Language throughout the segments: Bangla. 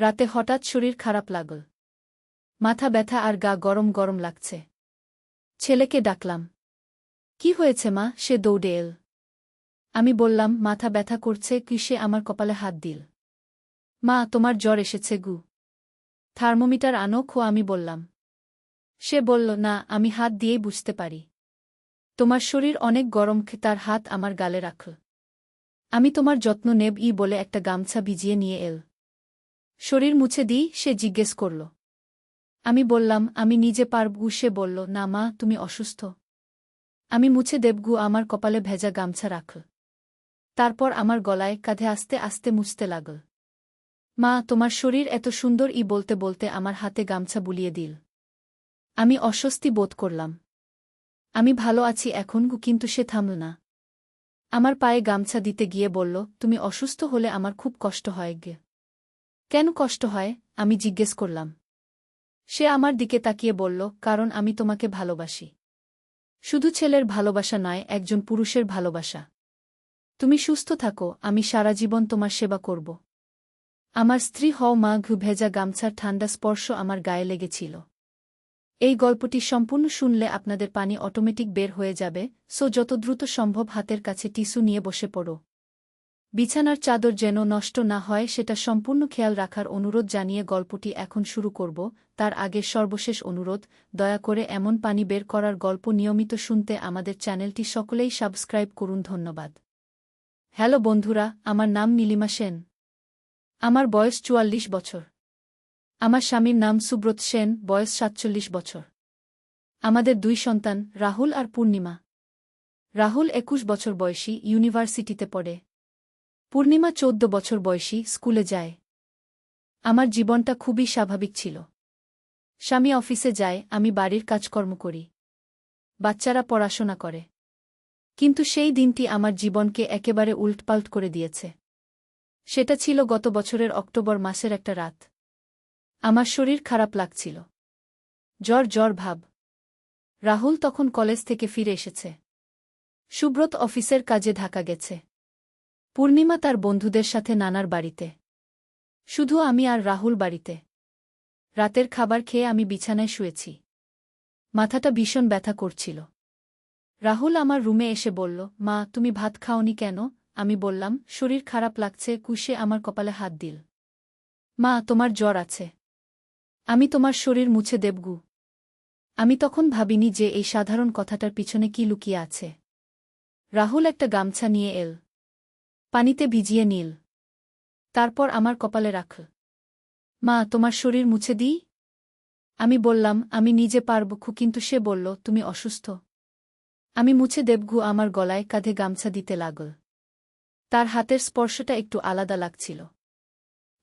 রাতে হঠাৎ শরীর খারাপ লাগল। মাথা ব্যথা আর গা গরম গরম লাগছে। ছেলেকে ডাকলাম। কি হয়েছে মা? সে দৌড়ে এল। আমি বললাম, মাথা ব্যথা করছে। কি? সে আমার কপালে হাত দিল। মা, তোমার জ্বর এসেছে গু। থার্মোমিটার আনো খো। আমি বললাম। সে বলল, না, আমি হাত দিয়েই বুঝতে পারি। তোমার শরীর অনেক গরম। তার হাত আমার গালে রাখল। আমি তোমার যত্ন নেব বলে একটা গামছা ভিজিয়ে নিয়ে এল। শরীর মুছে দিই? সে জিজ্ঞেস করল। আমি বললাম, আমি নিজে পারব। সে বলল, না মা, তুমি অসুস্থ। আমি মুছে দেবগু। আমার কপালে ভেজা গামছা রাখল। তারপর আমার গলায় কাঁধে আস্তে আস্তে মুছতে লাগল। মা, তোমার শরীর এত সুন্দর বলতে বলতে আমার হাতে গামছা বুলিয়ে দিল। আমি অস্বস্তি বোধ করলাম। আমি ভালো আছি এখন গু। কিন্তু সে থামল না। আমার পায়ে গামছা দিতে গিয়ে বলল, তুমি অসুস্থ হলে আমার খুব কষ্ট হয় গে। কেন কষ্ট হয়? আমি জিজ্ঞেস করলাম। সে আমার দিকে তাকিয়ে বলল, কারণ আমি তোমাকে ভালোবাসি। শুধু ছেলের ভালোবাসা নয়, একজন পুরুষের ভালোবাসা। তুমি সুস্থ থাকো, আমি সারা জীবন তোমার সেবা করব। আমার স্ত্রী হও মা। ভেজা গামছার ঠান্ডা স্পর্শ আমার গায়ে লেগেছিল। এই গল্পটি সম্পূর্ণ শুনলে আপনাদের পানি অটোমেটিক বের হয়ে যাবে, সো যত দ্রুত সম্ভব হাতের কাছে টিস্যু নিয়ে বসে পড়ো। বিছানার চাদর যেন নষ্ট না হয় সেটা সম্পূর্ণ খেয়াল রাখার অনুরোধ জানিয়ে গল্পটি এখন শুরু করব। তার আগে সর্বশেষ অনুরোধ, দয়া করে এমন পানি বের করার গল্প নিয়মিত শুনতে আমাদের চ্যানেলটি সকলেই সাবস্ক্রাইব করুন। ধন্যবাদ। হ্যালো বন্ধুরা, আমার নাম নীলিমা সেন। আমার বয়স ৪৪ বছর। আমার স্বামীর নাম সুব্রত সেন, বয়স ৪৭ বছর। আমাদের ২ সন্তান, রাহুল আর পূর্ণিমা। রাহুল ২১ বছর বয়সী, ইউনিভার্সিটিতে পড়ে। পূর্ণিমা ১৪ বছর বয়সী, স্কুলে যায়। আমার জীবনটা খুবই স্বাভাবিক ছিল। স্বামী অফিসে যায়, আমি বাড়ির কাজকর্ম করি। বাচ্চারা পড়াশোনা করে। কিন্তু সেই দিনটি আমার জীবনকে একেবারে উল্টপাল্ট করে দিয়েছে। সেটা ছিল গত বছরের অক্টোবর মাসের একটা রাত। আমার শরীর খারাপ লাগছিল। জ্বর জ্বর ভাব। রাহুল তখন কলেজ থেকে ফিরে এসেছে। সুব্রত অফিসের কাজে ঢাকা গেছে। পূর্ণিমা তার বন্ধুদের সাথে নানার বাড়িতে। শুধু আমি আর রাহুল বাড়িতে। রাতের খাবার খেয়ে আমি বিছানায় শুয়েছি। মাথাটা ভীষণ ব্যথা করছিল। রাহুল আমার রুমে এসে বলল, মা, তুমি ভাত খাওনি কেন? আমি বললাম, শরীর খারাপ লাগছে। কুশে আমার কপালে হাত দিল। মা, তোমার জ্বর আছে। আমি তোমার শরীর মুছে দেবগু। আমি তখন ভাবিনি যে এই সাধারণ কথাটার পিছনে কি লুকিয়ে আছে। রাহুল একটা গামছা নিয়ে এল। পানিতে ভিজিয়ে নিল। তারপর আমার কপালে রাখল। মা, তোমার শরীর মুছে দিই? আমি বললাম, আমি নিজে পারব। কিন্তু সে বলল, তুমি অসুস্থ। আমি মুছে দেবগু। আমার গলায় কাঁধে গামছা দিতে লাগল। তার হাতের স্পর্শটা একটু আলাদা লাগছিল।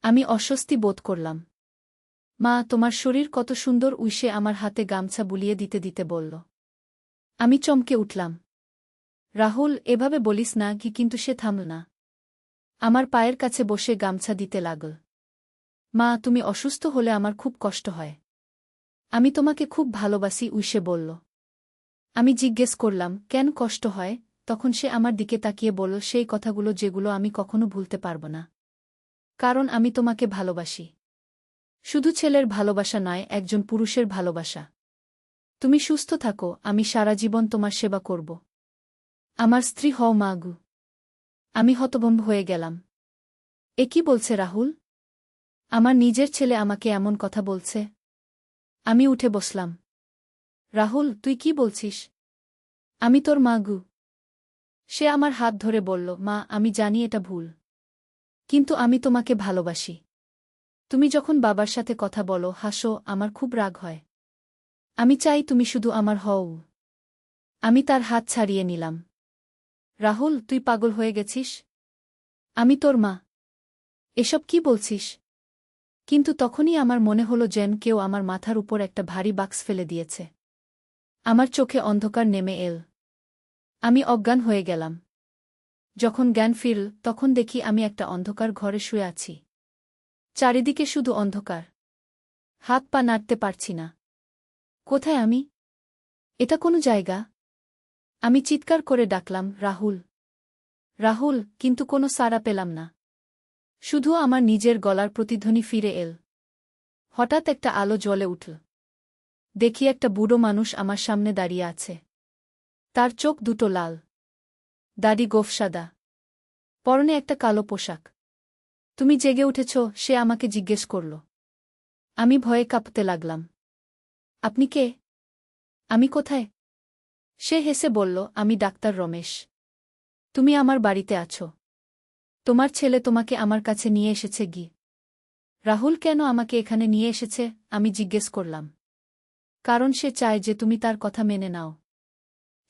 আমি অস্বস্তি বোধ করলাম। মা, তোমার শরীর কত সুন্দর। উইসে আমার হাতে গামছা বুলিয়ে দিতে দিতে বলল। আমি চমকে উঠলাম। রাহুল, এভাবে বলিস না কি? কিন্তু সে থামল না। আমার পায়ের কাছে বসে গামছা দিতে লাগল। মা, তুমি অসুস্থ হলে আমার খুব কষ্ট হয়। আমি তোমাকে খুব ভালোবাসি। উইসে বলল। আমি জিজ্ঞেস করলাম, কেন কষ্ট হয়? তখন সে আমার দিকে তাকিয়ে বলল, সেই কথাগুলো যেগুলো আমি কখনো ভুলতে পারব না। কারণ আমি তোমাকে ভালোবাসি। শুধু ছেলের ভালোবাসা নয়, একজন পুরুষের ভালোবাসা। তুমি সুস্থ থাকো, আমি সারা জীবন তোমার সেবা করব। আমার স্ত্রী হও মা গু। আমি হতভম্ব হয়ে গেলাম। এ কি বলছে রাহুল? আমার নিজের ছেলে আমাকে এমন কথা বলছে। আমি উঠে বসলাম। রাহুল, তুই কি বলছিস? আমি তোর মা গু। সে আমার হাত ধরে বলল, মা, আমি জানি এটা ভুল। কিন্তু আমি তোমাকে ভালোবাসি। তুমি যখন বাবার সাথে কথা বলো, হাসো, আমার খুব রাগ হয়। আমি চাই তুমি শুধু আমার হও। আমি তার হাত ছাড়িয়ে নিলাম। রাহুল, তুই পাগল হয়ে গেছিস? আমি তোর মা। এসব কি বলছিস? কিন্তু তখনই আমার মনে হলো যেন কেউ আমার মাথার উপর একটা ভারী বাক্স ফেলে দিয়েছে। আমার চোখে অন্ধকার নেমে এল। আমি অজ্ঞান হয়ে গেলাম। যখন জ্ঞান ফিরল, তখন দেখি আমি একটা অন্ধকার ঘরে শুয়ে আছি। চারিদিকে শুধু অন্ধকার। হাত পা নাড়তে পারছি না। কোথায় আমি? এটা কোনো জায়গা? আমি চিৎকার করে ডাকলাম, রাহুল, রাহুল, কিন্তু কোনো সাড়া পেলাম না। শুধু আমার নিজের গলার প্রতিধ্বনি ফিরে এল। হঠাৎ একটা আলো জ্বলে উঠল। দেখি একটা বুড়ো মানুষ আমার সামনে দাঁড়িয়ে আছে। তার চোখ দুটো লাল, দাড়ি গোঁফসাদা, পরনে একটা কালো পোশাক। তুমি জেগে উঠেছ? সে আমাকে জিজ্ঞেস করল। আমি ভয়ে কাঁপতে লাগলাম। আপনি কে? আমি কোথায়? সে হেসে বলল, আমি ডাক্তার রমেশ। তুমি আমার বাড়িতে আছো। তোমার ছেলে তোমাকে আমার কাছে নিয়ে এসেছে। রাহুল কেন আমাকে এখানে নিয়ে এসেছে? আমি জিজ্ঞেস করলাম। কারণ সে চায় যে তুমি তার কথা মেনে নাও।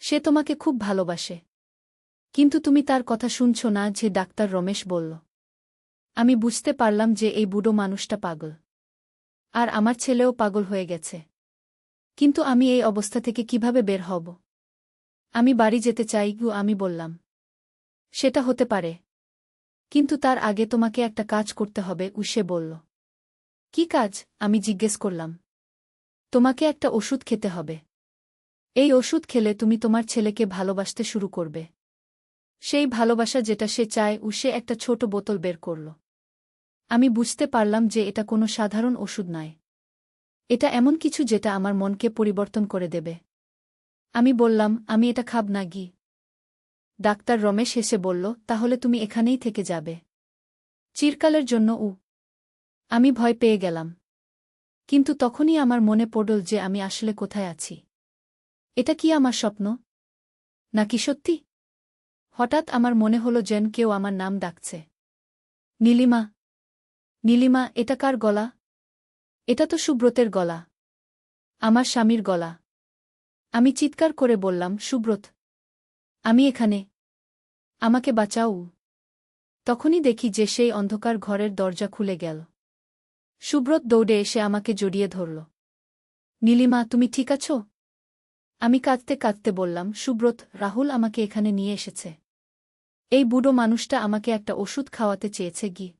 সে তোমাকে খুব ভালোবাসে। কিন্তু তুমি তার কথা শুনছ না, যে ডাক্তার রমেশ বলল। আমি বুঝতে পারলাম যে এই বুড়ো মানুষটা পাগল। আর আমার ছেলেও পাগল হয়ে গেছে। কিন্তু আমি এই অবস্থা থেকে কিভাবে বের হব? আমি বাড়ি যেতে চাই। আমি বললাম। সেটা হতে পারে, কিন্তু তার আগে তোমাকে একটা কাজ করতে হবে। সে বলল। কি কাজ? আমি জিজ্ঞেস করলাম। তোমাকে একটা ওষুধ খেতে হবে। এই ওষুধ খেলে তুমি তোমার ছেলেকে ভালোবাসতে শুরু করবে। সেই ভালোবাসা যেটা সে চায়। সে একটা ছোট বোতল বের করল। আমি বুঝতে পারলাম যে এটা কোনো সাধারণ ওষুধ নয়। এটা এমন কিছু যেটা আমার মনকে পরিবর্তন করে দেবে। আমি বললাম, আমি এটা খাব না। ডাক্তার রমেশ হেসে বলল, তাহলে তুমি এখানেই থেকে যাবে চিরকালের জন্য। আমি ভয় পেয়ে গেলাম। কিন্তু তখনই আমার মনে পড়ল যে আমি আসলে কোথায় আছি। এটা কি আমার স্বপ্ন, নাকি সত্যি? হঠাৎ আমার মনে হলো যেন কেউ আমার নাম ডাকছে। নীলিমা, নীলিমা। এটা কার গলা? এটা তো সুব্রতের গলা, আমার স্বামীর গলা। আমি চিৎকার করে বললাম, সুব্রত, আমি এখানে, আমাকে বাঁচাও। তখনই দেখি যে সেই অন্ধকার ঘরের দরজা খুলে গেল। সুব্রত দৌড়ে এসে আমাকে জড়িয়ে ধরল। নীলিমা, তুমি ঠিক আছো? আমি কাঁদতে কাঁদতে বললাম, সুব্রত, রাহুল আমাকে এখানে নিয়ে এসেছে। এই বুড়ো মানুষটা আমাকে একটা ওষুধ খাওয়াতে চেয়েছে।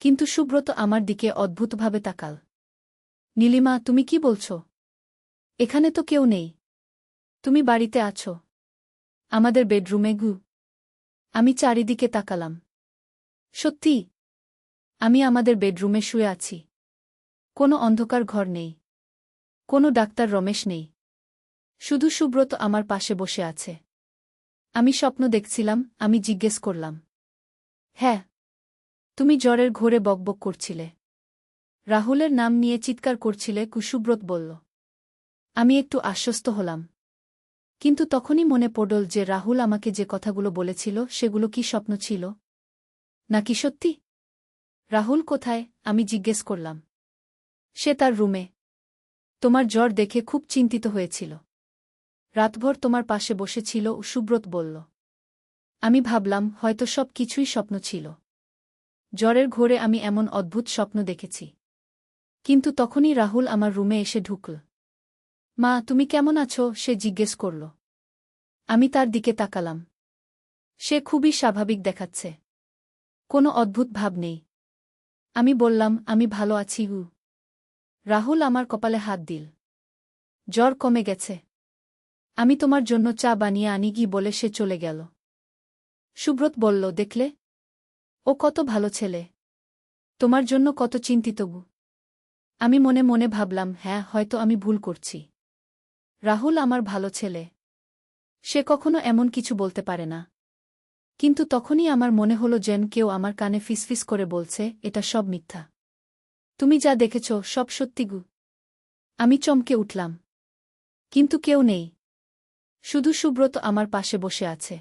কিন্তু সুব্রত আমার দিকে অদ্ভুতভাবে তাকাল। নীলিমা, তুমি কি বলছ? এখানে তো কেউ নেই। তুমি বাড়িতে আছো, আমাদের বেডরুমে। আমি চারিদিকে তাকালাম। সত্যি, আমি আমাদের বেডরুমে শুয়ে আছি। কোনো অন্ধকার ঘর নেই, কোনো ডাক্তার রমেশ নেই। শুধু সুব্রত আমার পাশে বসে আছে। আমি স্বপ্ন দেখছিলাম। আমি জিজ্ঞেস করলাম। হ্যাঁ, তুমি জ্বরের ঘোরে বকবক করছিলে, রাহুলের নাম নিয়ে চিৎকার করছিলে। সুব্রত বলল। আমি একটু আশ্বস্ত হলাম। কিন্তু তখনই মনে পড়ল যে রাহুল আমাকে যে কথাগুলো বলেছিল সেগুলো কি স্বপ্ন ছিল, নাকি সত্যি? রাহুল কোথায়? আমি জিজ্ঞেস করলাম। সে তার রুমে। তোমার জ্বর দেখে খুব চিন্তিত হয়েছিল। রাতভর তোমার পাশে বসেছিল। সুব্রত বলল। আমি ভাবলাম হয়তো সব কিছুই স্বপ্ন ছিল। জ্বরের ঘোরে আমি এমন অদ্ভুত স্বপ্ন দেখেছি। কিন্তু তখনই রাহুল আমার রুমে এসে ঢুকল। মা, তুমি কেমন আছো? সে জিজ্ঞেস করল। আমি তার দিকে তাকালাম। সে খুবই স্বাভাবিক দেখাচ্ছে, কোনো অদ্ভুত ভাব নেই। আমি বললাম, আমি ভালো আছি। রাহুল আমার কপালে হাত দিল। জ্বর কমে গেছে। আমি তোমার জন্য চা বানিয়ে আনি বলে সে চলে গেল। সুব্রত বলল, দেখলে, ও কত ভালো ছেলে, তোমার জন্য কত চিন্তিত। আমি মনে মনে ভাবলাম, হ্যাঁ, হয়তো আমি ভুল করছি। রাহুল আমার ভালো ছেলে, সে কখনো এমন কিছু বলতে পারে না। কিন্তু তখনই আমার মনে হলো যেন কেউ আমার কানে ফিসফিস করে বলছে, এটা সব মিথ্যা। তুমি যা দেখেছ সব সত্যি। আমি চমকে উঠলাম। কিন্তু কেউ নেই, শুধু সুব্রত আমার পাশে বসে আছে।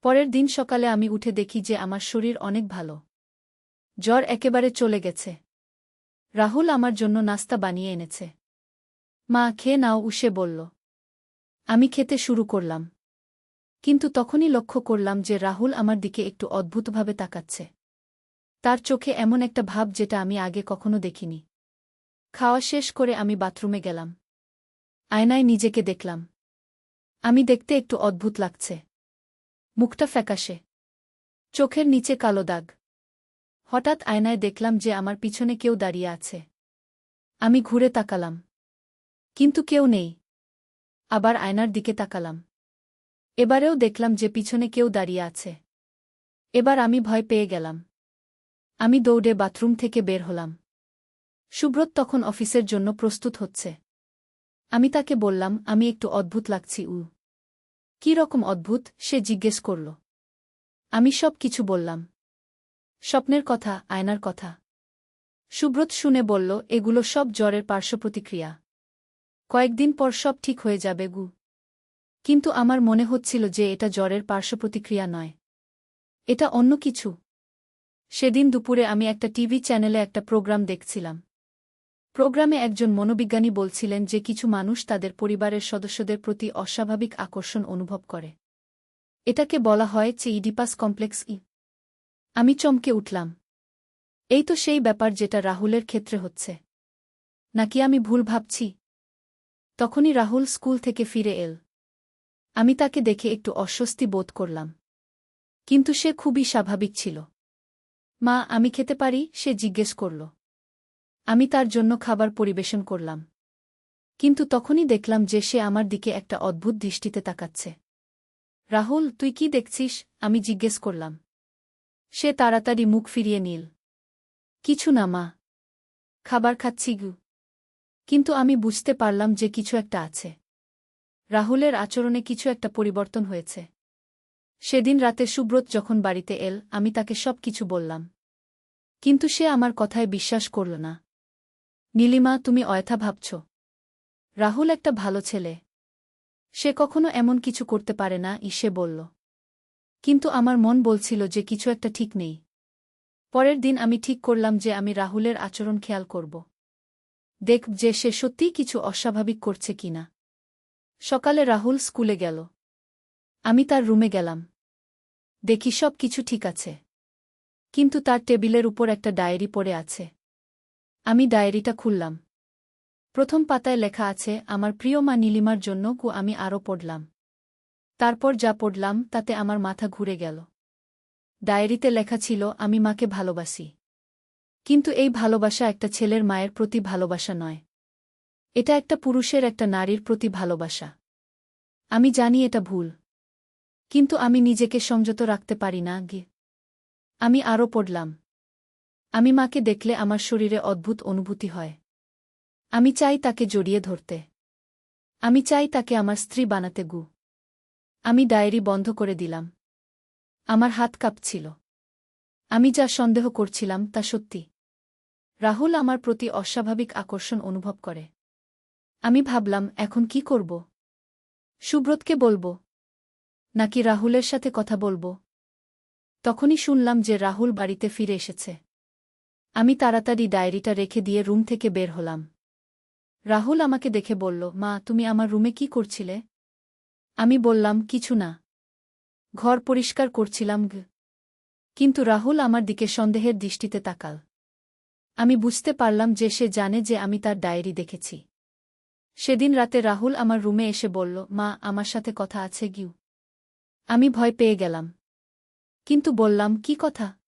পরের দিন সকালে আমি উঠে দেখি যে আমার শরীর অনেক ভালো। জ্বর একেবারে চলে গেছে। রাহুল আমার জন্য নাস্তা বানিয়ে এনেছে। মা, খেয়ে নাও, সে বলল। আমি খেতে শুরু করলাম। কিন্তু তখনই লক্ষ্য করলাম যে রাহুল আমার দিকে একটু অদ্ভুতভাবে তাকাচ্ছে। তার চোখে এমন একটা ভাব যেটা আমি আগে কখনো দেখিনি। খাওয়া শেষ করে আমি বাথরুমে গেলাম। আয়নায় নিজেকে দেখলাম। আমি দেখতে একটু অদ্ভুত লাগছে। মুখটা ফ্যাকাশে, চোখের নিচে কালো দাগ। হঠাৎ আয়নায় দেখলাম যে আমার পিছনে কেউ দাঁড়িয়ে আছে। আমি ঘুরে তাকালাম, কিন্তু কেউ নেই। আবার আয়নার দিকে তাকালাম। এবারেও দেখলাম যে পিছনে কেউ দাঁড়িয়ে আছে। এবার আমি ভয় পেয়ে গেলাম। আমি দৌড়ে বাথরুম থেকে বের হলাম। সুব্রত তখন অফিসের জন্য প্রস্তুত হচ্ছে। আমি তাকে বললাম, আমি একটু অদ্ভুত লাগছি। কী রকম অদ্ভুত? সে জিজ্ঞেস করল। আমি সব কিছু বললাম। স্বপ্নের কথা, আয়নার কথা। সুব্রত শুনে বলল, এগুলো সব জ্বরের পার্শ্বপ্রতিক্রিয়া। কয়েকদিন পর সব ঠিক হয়ে যাবে গু। কিন্তু আমার মনে হচ্ছিল যে এটা জ্বরের পার্শ্বপ্রতিক্রিয়া নয়। এটা অন্য কিছু। সেদিন দুপুরে আমি একটা টিভি চ্যানেলে একটা প্রোগ্রাম দেখছিলাম। প্রোগ্রামে একজন মনোবিজ্ঞানী বলছিলেন যে কিছু মানুষ তাদের পরিবারের সদস্যদের প্রতি অস্বাভাবিক আকর্ষণ অনুভব করে। এটাকে বলা হয় ইডিপাস কমপ্লেক্স। আমি চমকে উঠলাম। এই তো সেই ব্যাপার যেটা রাহুলের ক্ষেত্রে হচ্ছে। নাকি আমি ভুল ভাবছি? তখনই রাহুল স্কুল থেকে ফিরে এল। আমি তাকে দেখে একটু অস্বস্তি বোধ করলাম। কিন্তু সে খুবই স্বাভাবিক ছিল। মা, আমি খেতে পারি? সে জিজ্ঞেস করল। আমি তার জন্য খাবার পরিবেশন করলাম। কিন্তু তখনই দেখলাম যে সে আমার দিকে একটা অদ্ভুত দৃষ্টিতে তাকাচ্ছে। রাহুল, তুই কি দেখছিস? আমি জিজ্ঞেস করলাম। সে তাড়াতাড়ি মুখ ফিরিয়ে নিল। কিছু না মা। খাবার খাচ্ছি গু। কিন্তু আমি বুঝতে পারলাম যে কিছু একটা আছে। রাহুলের আচরণে কিছু একটা পরিবর্তন হয়েছে। সেদিন রাতে সুব্রত যখন বাড়িতে এল, আমি তাকে সব কিছু বললাম। কিন্তু সে আমার কথায় বিশ্বাস করল না। নীলিমা, তুমি অয়থা ভাবছ। রাহুল একটা ভালো ছেলে। সে কখনো এমন কিছু করতে পারে না, সে বলল। কিন্তু আমার মন বলছিল যে কিছু একটা ঠিক নেই। পরের দিন আমি ঠিক করলাম যে আমি রাহুলের আচরণ খেয়াল করব। দেখব যে সে সত্যিই কিছু অস্বাভাবিক করছে কিনা। সকালে রাহুল স্কুলে গেল। আমি তার রুমে গেলাম। দেখি সব কিছু ঠিক আছে। কিন্তু তার টেবিলের উপর একটা ডায়েরি পড়ে আছে। আমি ডায়েরিটা খুললাম। প্রথম পাতায় লেখা আছে, আমার প্রিয় মা নীলিমার জন্য। আমি আরও পড়লাম। তারপর যা পড়লাম তাতে আমার মাথা ঘুরে গেল। ডায়েরিতে লেখা ছিল, আমি মাকে ভালোবাসি। কিন্তু এই ভালোবাসা একটা ছেলের মায়ের প্রতি ভালোবাসা নয়। এটা একটা পুরুষের একটা নারীর প্রতি ভালোবাসা। আমি জানি এটা ভুল। কিন্তু আমি নিজেকে সংযত রাখতে পারি না। আমি আরও পড়লাম। আমি মাকে দেখলে আমার শরীরে অদ্ভুত অনুভূতি হয়। আমি চাই তাকে জড়িয়ে ধরতে। আমি চাই তাকে আমার স্ত্রী বানাতে গু। আমি ডায়েরি বন্ধ করে দিলাম। আমার হাত কাঁপছিল। আমি যা সন্দেহ করছিলাম তা সত্যি। রাহুল আমার প্রতি অস্বাভাবিক আকর্ষণ অনুভব করে। আমি ভাবলাম, এখন কি করব? সুব্রতকে বলব? নাকি রাহুলের সাথে কথা বলব? তখনই শুনলাম যে রাহুল বাড়িতে ফিরে এসেছে। আমি তাড়াতাড়ি ডায়েরিটা রেখে দিয়ে রুম থেকে বের হলাম। রাহুল আমাকে দেখে বলল, মা, তুমি আমার রুমে কি করছিলে? আমি বললাম, কিছু না। ঘর পরিষ্কার করছিলাম। কিন্তু রাহুল আমার দিকে সন্দেহের দৃষ্টিতে তাকাল। আমি বুঝতে পারলাম যে সে জানে যে আমি তার ডায়েরি দেখেছি। সেদিন রাতে রাহুল আমার রুমে এসে বলল, মা, আমার সাথে কথা আছে গিউ। আমি ভয় পেয়ে গেলাম। কিন্তু বললাম, কি কথা?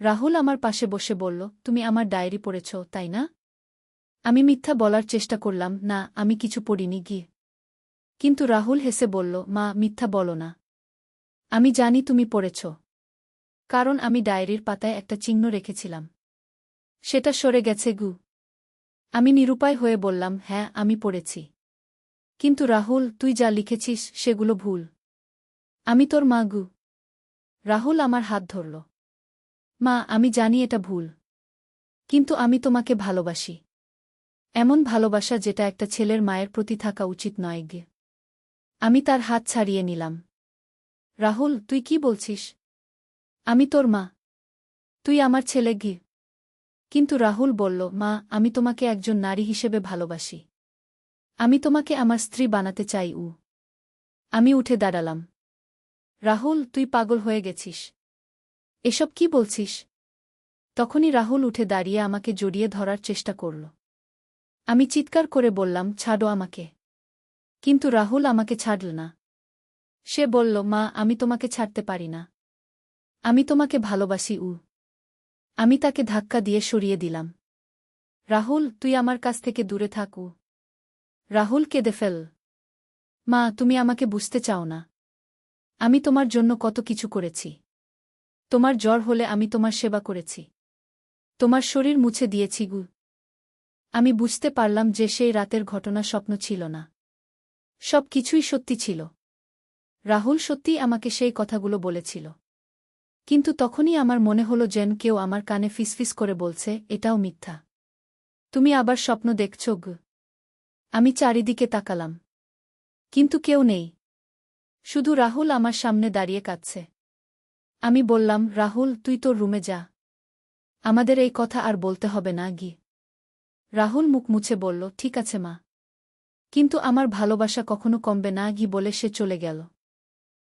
রাহুল আমার পাশে বসে বলল, তুমি আমার ডায়েরি পড়েছ, তাই না? আমি মিথ্যা বলার চেষ্টা করলাম, না, আমি কিছু পড়িনি গিয়ে। কিন্তু রাহুল হেসে বলল, মা, মিথ্যা বলো না। আমি জানি তুমি পড়েছ। কারণ আমি ডায়েরির পাতায় একটা চিহ্ন রেখেছিলাম। সেটা সরে গেছে গু। আমি নিরুপায় হয়ে বললাম, হ্যাঁ, আমি পড়েছি। কিন্তু রাহুল, তুই যা লিখেছিস সেগুলো ভুল। আমি তোর মা গু। রাহুল আমার হাত ধরল। মা, আমি জানি এটা ভুল। কিন্তু আমি তোমাকে ভালোবাসি। এমন ভালোবাসা যেটা একটা ছেলের মায়ের প্রতি থাকা উচিত নয় গে। আমি তার হাত ছাড়িয়ে নিলাম। রাহুল, তুই কি বলছিস? আমি তোর মা। তুই আমার ছেলে গি। কিন্তু রাহুল বলল, মা, আমি তোমাকে একজন নারী হিসেবে ভালোবাসি। আমি তোমাকে আমার স্ত্রী বানাতে চাই। আমি উঠে দাঁড়ালাম। রাহুল, তুই পাগল হয়ে গেছিস। এসব কি বলছিস? তখনই রাহুল উঠে দাঁড়িয়ে আমাকে জড়িয়ে ধরার চেষ্টা করল। আমি চিৎকার করে বললাম, ছাড়ো আমাকে। কিন্তু রাহুল আমাকে ছাড়ল না। সে বলল, মা, আমি তোমাকে ছাড়তে পারি না। আমি তোমাকে ভালোবাসি। আমি তাকে ধাক্কা দিয়ে সরিয়ে দিলাম। রাহুল, তুই আমার কাছ থেকে দূরে থাক। রাহুল কেঁদে ফেল। মা, তুমি আমাকে বুঝতে চাও না। আমি তোমার জন্য কত কিছু করেছি। তোমার জ্বর হলে আমি তোমার সেবা করেছি। তোমার শরীর মুছে দিয়েছি গু। আমি বুঝতে পারলাম যে সেই রাতের ঘটনা স্বপ্ন ছিল না। সব কিছুই সত্যি ছিল। রাহুল সত্যিই আমাকে সেই কথাগুলো বলেছিল। কিন্তু তখনই আমার মনে হলো যেন কেউ আমার কানে ফিসফিস করে বলছে, এটাও মিথ্যা। তুমি আবার স্বপ্ন দেখছ গু। আমি চারিদিকে তাকালাম। কিন্তু কেউ নেই। শুধু রাহুল আমার সামনে দাঁড়িয়ে কাঁদছে। আমি বললাম, রাহুল, তুই তোর রুমে যা। আমাদের এই কথা আর বলতে হবে না গি। রাহুল মুখ মুছে বলল, ঠিক আছে মা। কিন্তু আমার ভালোবাসা কখনো কমবে না গি বলে সে চলে গেল।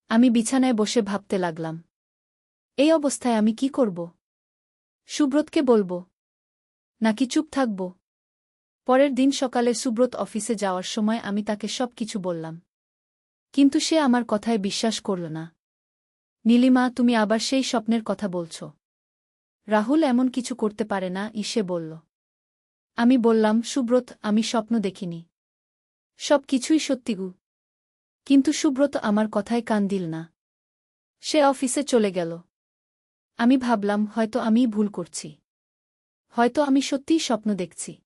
আমি বিছানায় বসে ভাবতে লাগলাম। এই অবস্থায় আমি কি করব? সুব্রতকে বলব? নাকি চুপ থাকব? পরের দিন সকালে সুব্রত অফিসে যাওয়ার সময় আমি তাকে সব কিছু বললাম। কিন্তু সে আমার কথায় বিশ্বাস করল না। নীলিমা, তুমি আবার সেই স্বপ্নের কথা বলছ। রাহুল এমন কিছু করতে পারে না, সে বলল। আমি বললাম, সুব্রত, আমি স্বপ্ন দেখিনি। সব কিছুই সত্যি গু। কিন্তু সুব্রত আমার কথায় কান দিল না। সে অফিসে চলে গেল। আমি ভাবলাম, হয়তো আমিই ভুল করছি। হয়তো আমি সত্যিই স্বপ্ন দেখছি।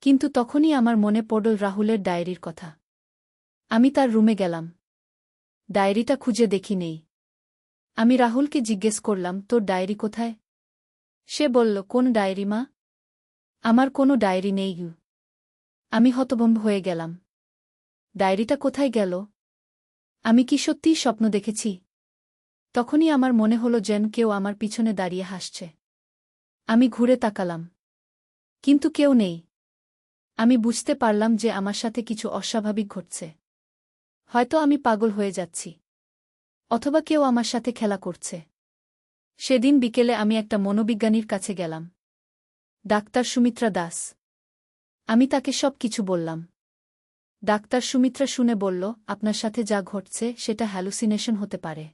কিন্তু তখনই আমার মনে পড়ল রাহুলের ডায়েরির কথা। আমি তার রুমে গেলাম। ডায়েরিটা খুঁজে দেখি নেই। আমি রাহুলকে জিজ্ঞেস করলাম, তোর ডায়েরি কোথায়? সে বলল, কোন ডায়েরি মা? আমার কোনো ডায়েরি নেই গু। আমি হতভম্ব হয়ে গেলাম। ডায়েরিটা কোথায় গেল? আমি কি সত্যিই স্বপ্ন দেখেছি? তখনই আমার মনে হলো যেন কেউ আমার পিছনে দাঁড়িয়ে হাসছে। আমি ঘুরে তাকালাম। কিন্তু কেউ নেই। আমি বুঝতে পারলাম যে আমার সাথে কিছু অস্বাভাবিক ঘটছে। হয়তো আমি পাগল হয়ে যাচ্ছি। অথবা কেউ আমার সাথে খেলা করছে। সেদিন বিকেলে আমি একটা মনোবিজ্ঞানীর কাছে গেলাম। ডাক্তার সুমিত্রা দাস। আমি তাকে সব কিছু বললাম। ডাক্তার সুমিত্রা শুনে বলল, আপনার সাথে যা ঘটছে সেটা হ্যালুসিনেশন হতে পারে।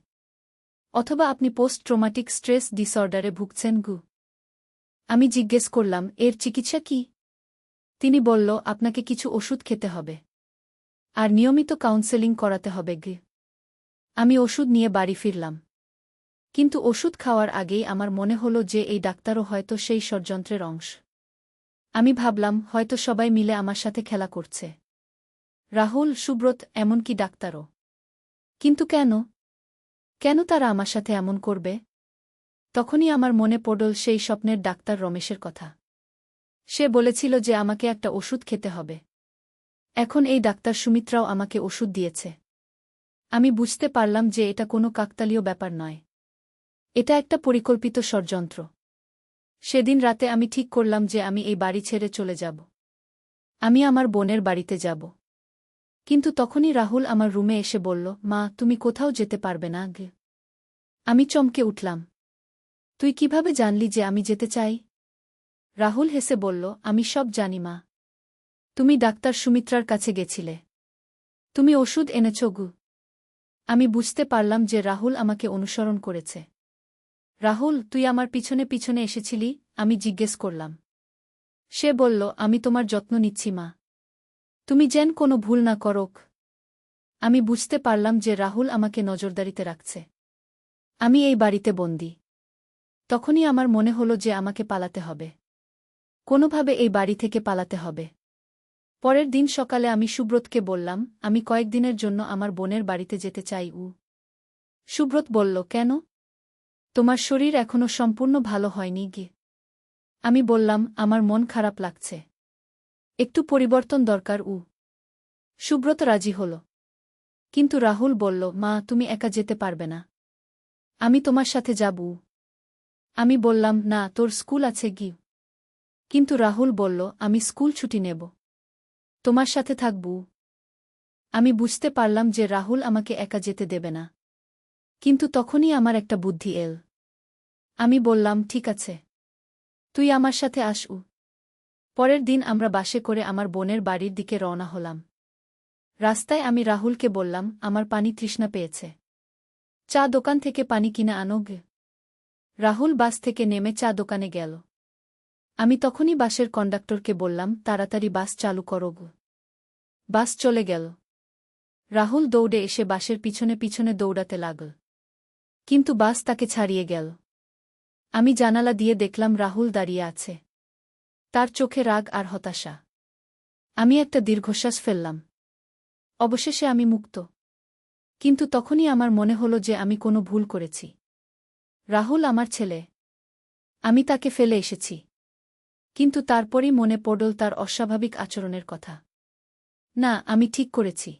অথবা আপনি পোস্ট ট্রমাটিক স্ট্রেস ডিসঅর্ডারে ভুগছেন গু। আমি জিজ্ঞেস করলাম, এর চিকিৎসা কি? তিনি বলল, আপনাকে কিছু ওষুধ খেতে হবে। আর নিয়মিত কাউন্সেলিং করাতে হবে গি। আমি ওষুধ নিয়ে বাড়ি ফিরলাম। কিন্তু ওষুধ খাওয়ার আগেই আমার মনে হলো যে এই ডাক্তারও হয়তো সেই ষড়যন্ত্রের অংশ। আমি ভাবলাম, হয়তো সবাই মিলে আমার সাথে খেলা করছে। রাহুল, সুব্রত, এমনকি ডাক্তারও। কিন্তু কেন? কেন তারা আমার সাথে এমন করবে? তখনই আমার মনে পড়ল সেই স্বপ্নের ডাক্তার রমেশের কথা। সে বলেছিল যে আমাকে একটা ওষুধ খেতে হবে। এখন এই ডাক্তার সুমিত্রাও আমাকে ওষুধ দিয়েছে। আমি বুঝতে পারলাম যে এটা কোনো কাকতালীয় ব্যাপার নয়। এটা একটা পরিকল্পিত ষড়যন্ত্র। সেদিন রাতে আমি ঠিক করলাম যে আমি এই বাড়ি ছেড়ে চলে যাব। আমি আমার বোনের বাড়িতে যাব। কিন্তু তখনই রাহুল আমার রুমে এসে বলল, মা, তুমি কোথাও যেতে পারবে না গে। আমি চমকে উঠলাম। তুই কিভাবে জানলি যে আমি যেতে চাই? রাহুল হেসে বলল, আমি সব জানি মা। তুমি ডাক্তার সুমিত্রার কাছে গেছিলে। তুমি ওষুধ এনেছ গু। আমি বুঝতে পারলাম যে রাহুল আমাকে অনুসরণ করেছে। রাহুল, তুই আমার পিছনে পিছনে এসেছিলি? আমি জিজ্ঞেস করলাম। সে বলল, আমি তোমার যত্ন নিচ্ছি মা। তুমি যেন কোনো ভুল না করোক। আমি বুঝতে পারলাম যে রাহুল আমাকে নজরদারিতে রাখছে। আমি এই বাড়িতে বন্দী। তখনই আমার মনে হলো যে আমাকে পালাতে হবে। কোনোভাবে এই বাড়ি থেকে পালাতে হবে। পরের দিন সকালে আমি সুব্রতকে বললাম, আমি কয়েকদিনের জন্য আমার বোনের বাড়িতে যেতে চাই। সুব্রত বলল, কেন? তোমার শরীর এখনো সম্পূর্ণ ভালো হয়নি গে। আমি বললাম, আমার মন খারাপ লাগছে। একটু পরিবর্তন দরকার। সুব্রত রাজি হল। কিন্তু রাহুল বলল, মা, তুমি একা যেতে পারবে না। আমি তোমার সাথে যাব। আমি বললাম, না, তোর স্কুল আছে গি। কিন্তু রাহুল বলল, আমি স্কুল ছুটি নেব। তোমার সাথে থাকব। আমি বুঝতে পারলাম যে রাহুল আমাকে একা যেতে দেবে না। কিন্তু তখনই আমার একটা বুদ্ধি এল। আমি বললাম, ঠিক আছে, তুই আমার সাথে আসু। পরের দিন আমরা বাসে করে আমার বোনের বাড়ির দিকে রওনা হলাম। রাস্তায় আমি রাহুলকে বললাম, আমার পানি তৃষ্ণা পেয়েছে। চা দোকান থেকে পানি কিনে আনো গে। রাহুল বাস থেকে নেমে চা দোকানে গেল। আমি তখনই বাসের কন্ডাক্টরকে বললাম, তাড়াতাড়ি বাস চালু করো গো। বাস চলে গেল। রাহুল দৌড়ে এসে বাসের পিছনে পিছনে দৌড়াতে লাগল। কিন্তু বাস তাকে ছাড়িয়ে গেল। আমি জানালা দিয়ে দেখলাম রাহুল দাঁড়িয়ে আছে। তার চোখে রাগ আর হতাশা। আমি একটা দীর্ঘশ্বাস ফেললাম। অবশেষে আমি মুক্ত। কিন্তু তখনই আমার মনে হলো যে আমি কোনো ভুল করেছি। রাহুল আমার ছেলে। আমি তাকে ফেলে এসেছি। কিন্তু তারপরই মনে পড়ল তার অস্বাভাবিক আচরণের কথা। না, আমি ঠিক করেছি।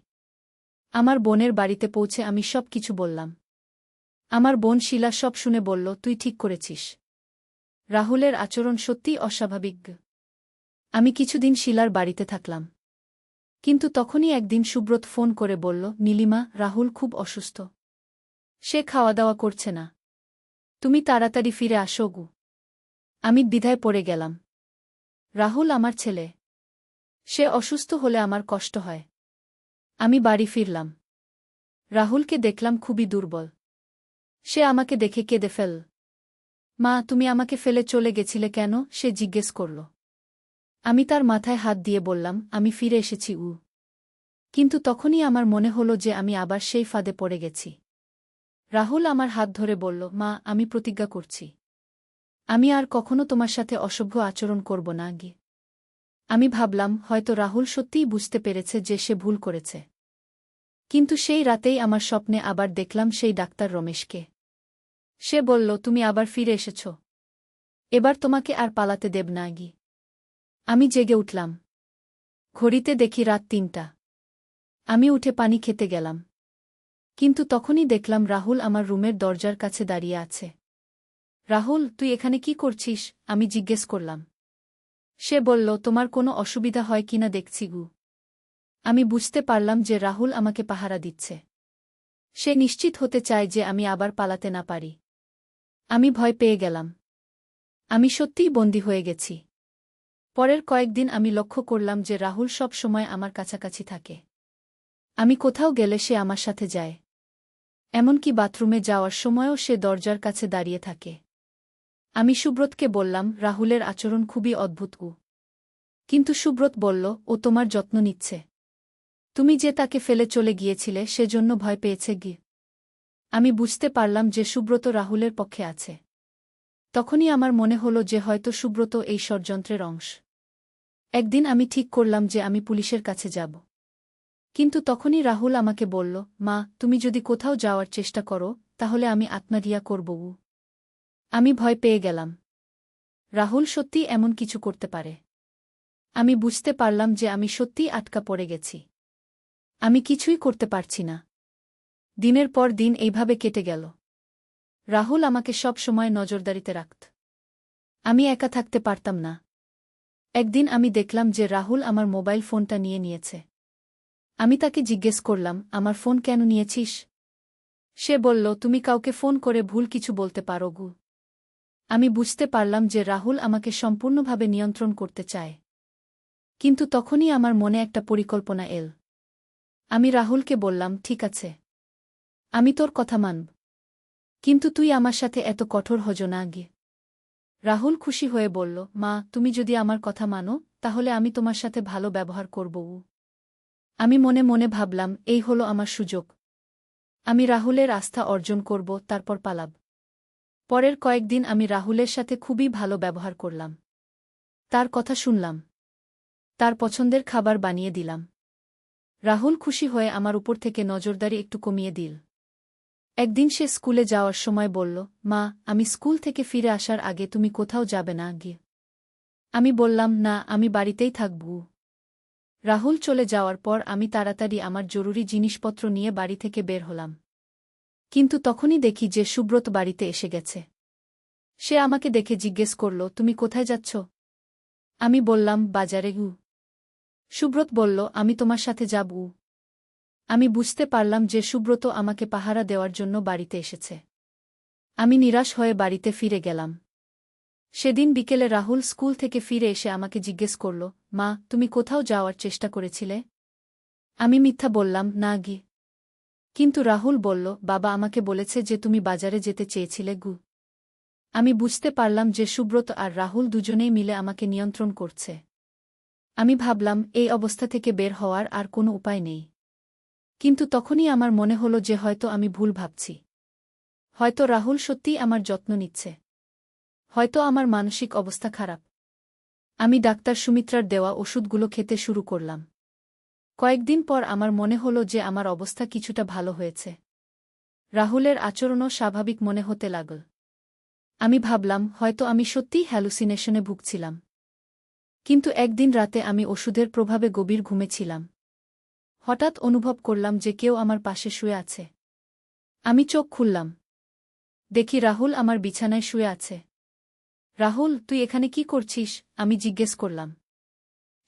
আমার বোনের বাড়িতে পৌঁছে আমি সব কিছু বললাম। আমার বোন শিলা সব শুনে বলল, তুই ঠিক করেছিস। রাহুলের আচরণ সত্যিই অস্বাভাবিক। আমি কিছুদিন শিলার বাড়িতে থাকলাম। কিন্তু তখনই একদিন সুব্রত ফোন করে বলল, নীলিমা, রাহুল খুব অসুস্থ। সে খাওয়া দাওয়া করছে না। তুমি তাড়াতাড়ি ফিরে আসো গু। আমি দ্বিধায় পড়ে গেলাম। রাহুল আমার ছেলে। সে অসুস্থ হলে আমার কষ্ট হয়। আমি বাড়ি ফিরলাম। রাহুলকে দেখলাম খুবই দুর্বল। সে আমাকে দেখে কেঁদে ফেল। মা, তুমি আমাকে ফেলে চলে গেছিলে কেন? সে জিজ্ঞেস করল। আমি তার মাথায় হাত দিয়ে বললাম, আমি ফিরে এসেছি। কিন্তু তখনই আমার মনে হলো যে আমি আবার সেই ফাঁদে পড়ে গেছি। রাহুল আমার হাত ধরে বলল, মা, আমি প্রতিজ্ঞা করছি। আমি আর কখনো তোমার সাথে অসভ্য আচরণ করব না গি। আমি ভাবলাম হয়তো রাহুল সত্যিই বুঝতে পেরেছে যে সে ভুল করেছে। কিন্তু সেই রাতেই আমার স্বপ্নে আবার দেখলাম সেই ডাক্তার রমেশকে। সে বলল, তুমি আবার ফিরে এসেছ। এবার তোমাকে আর পালাতে দেব না গি। আমি জেগে উঠলাম। ঘড়িতে দেখি রাত ৩টা। আমি উঠে পানি খেতে গেলাম। কিন্তু তখনই দেখলাম রাহুল আমার রুমের দরজার কাছে দাঁড়িয়ে আছে। রাহুল, তুই এখানে কি করছিস? আমি জিজ্ঞেস করলাম। সে বলল, তোমার কোনো অসুবিধা হয় কিনা দেখছি গু। আমি বুঝতে পারলাম যে রাহুল আমাকে পাহারা দিচ্ছে। সে নিশ্চিত হতে চায় যে আমি আবার পালাতে না পারি। আমি ভয় পেয়ে গেলাম। আমি সত্যিই বন্দী হয়ে গেছি। পরের কয়েকদিন আমি লক্ষ্য করলাম যে রাহুল সব সময় আমার কাছাকাছি থাকে। আমি কোথাও গেলে সে আমার সাথে যায়। এমনকি বাথরুমে যাওয়ার সময়ও সে দরজার কাছে দাঁড়িয়ে থাকে। আমি সুব্রতকে বললাম, রাহুলের আচরণ খুবই অদ্ভুত। কিন্তু সুব্রত বলল, ও তোমার যত্ন নিচ্ছে। তুমি যে তাকে ফেলে চলে গিয়েছিলে সেজন্য ভয় পেয়েছে গি। আমি বুঝতে পারলাম যে সুব্রত রাহুলের পক্ষে আছে। তখনই আমার মনে হলো যে হয়তো সুব্রত এই ষড়যন্ত্রের অংশ। একদিন আমি ঠিক করলাম যে আমি পুলিশের কাছে যাব। কিন্তু তখনই রাহুল আমাকে বলল, মা, তুমি যদি কোথাও যাওয়ার চেষ্টা করো তাহলে আমি আত্মহত্যা করব। আমি ভয় পেয়ে গেলাম। রাহুল সত্যিই এমন কিছু করতে পারে। আমি বুঝতে পারলাম যে আমি সত্যিই আটকা পড়ে গেছি। আমি কিছুই করতে পারছি না। দিনের পর দিন এইভাবে কেটে গেল। রাহুল আমাকে সব সময় নজরদারিতে রাখত। আমি একা থাকতে পারতাম না। একদিন আমি দেখলাম যে রাহুল আমার মোবাইল ফোনটা নিয়ে নিয়েছে। আমি তাকে জিজ্ঞেস করলাম, আমার ফোন কেন নিয়েছিস? সে বলল, তুমি কাউকে ফোন করে ভুল কিছু বলতে পারো গু। আমি বুঝতে পারলাম যে রাহুল আমাকে সম্পূর্ণভাবে নিয়ন্ত্রণ করতে চায়। কিন্তু তখনই আমার মনে একটা পরিকল্পনা এল। আমি রাহুলকে বললাম, ঠিক আছে, আমি তোর কথা মানব। কিন্তু তুই আমার সাথে এত কঠোর হজ না গে। রাহুল খুশি হয়ে বলল, মা, তুমি যদি আমার কথা মানো তাহলে আমি তোমার সাথে ভালো ব্যবহার করব। আমি মনে মনে ভাবলাম, এই হলো আমার সুযোগ। আমি রাহুলের আস্থা অর্জন করব, তারপর পালাব। পরের কয়েকদিন আমি রাহুলের সাথে খুবই ভালো ব্যবহার করলাম। তার কথা শুনলাম। তার পছন্দের খাবার বানিয়ে দিলাম। রাহুল খুশি হয়ে আমার উপর থেকে নজরদারি একটু কমিয়ে দিল। একদিন সে স্কুলে যাওয়ার সময় বলল, মা, আমি স্কুল থেকে ফিরে আসার আগে তুমি কোথাও যাবে না গিয়ে। আমি বললাম, না, আমি বাড়িতেই থাকব। রাহুল চলে যাওয়ার পর আমি তাড়াতাড়ি আমার জরুরি জিনিসপত্র নিয়ে বাড়ি থেকে বের হলাম। কিন্তু তখনই দেখি যে সুব্রত বাড়িতে এসে গেছে। সে আমাকে দেখে জিজ্ঞেস করল, তুমি কোথায় যাচ্ছ? আমি বললাম, বাজারে গু। সুব্রত বলল, আমি তোমার সাথে যাব। আমি বুঝতে পারলাম যে সুব্রত আমাকে পাহারা দেওয়ার জন্য বাড়িতে এসেছে। আমি নিরাশ হয়ে বাড়িতে ফিরে গেলাম। সেদিন বিকেলে রাহুল স্কুল থেকে ফিরে এসে আমাকে জিজ্ঞেস করল, মা, তুমি কোথাও যাওয়ার চেষ্টা করেছিলে? আমি মিথ্যা বললাম, না গি। কিন্তু রাহুল বলল, বাবা আমাকে বলেছে যে তুমি বাজারে যেতে চেয়েছিলে গু। আমি বুঝতে পারলাম যে সুব্রত আর রাহুল দুজনেই মিলে আমাকে নিয়ন্ত্রণ করছে। আমি ভাবলাম, এই অবস্থা থেকে বের হওয়ার আর কোনো উপায় নেই। কিন্তু তখনই আমার মনে হলো যে হয়তো আমি ভুল ভাবছি। হয়তো রাহুল সত্যিই আমার যত্ন নিচ্ছে। হয়তো আমার মানসিক অবস্থা খারাপ। আমি ডাক্তার সুমিত্রার দেওয়া ওষুধগুলো খেতে শুরু করলাম। কয়েকদিন পর আমার মনে হলো যে আমার অবস্থা কিছুটা ভালো হয়েছে। রাহুলের আচরণও স্বাভাবিক মনে হতে লাগল। আমি ভাবলাম হয়তো আমি সত্যিই হ্যালুসিনেশনে ভুগছিলাম। কিন্তু একদিন রাতে আমি ওষুধের প্রভাবে গভীর ঘুমেছিলাম। হঠাৎ অনুভব করলাম যে কেউ আমার পাশে শুয়ে আছে। আমি চোখ খুললাম। দেখি রাহুল আমার বিছানায় শুয়ে আছে। রাহুল, তুই এখানে কি করছিস? আমি জিজ্ঞেস করলাম।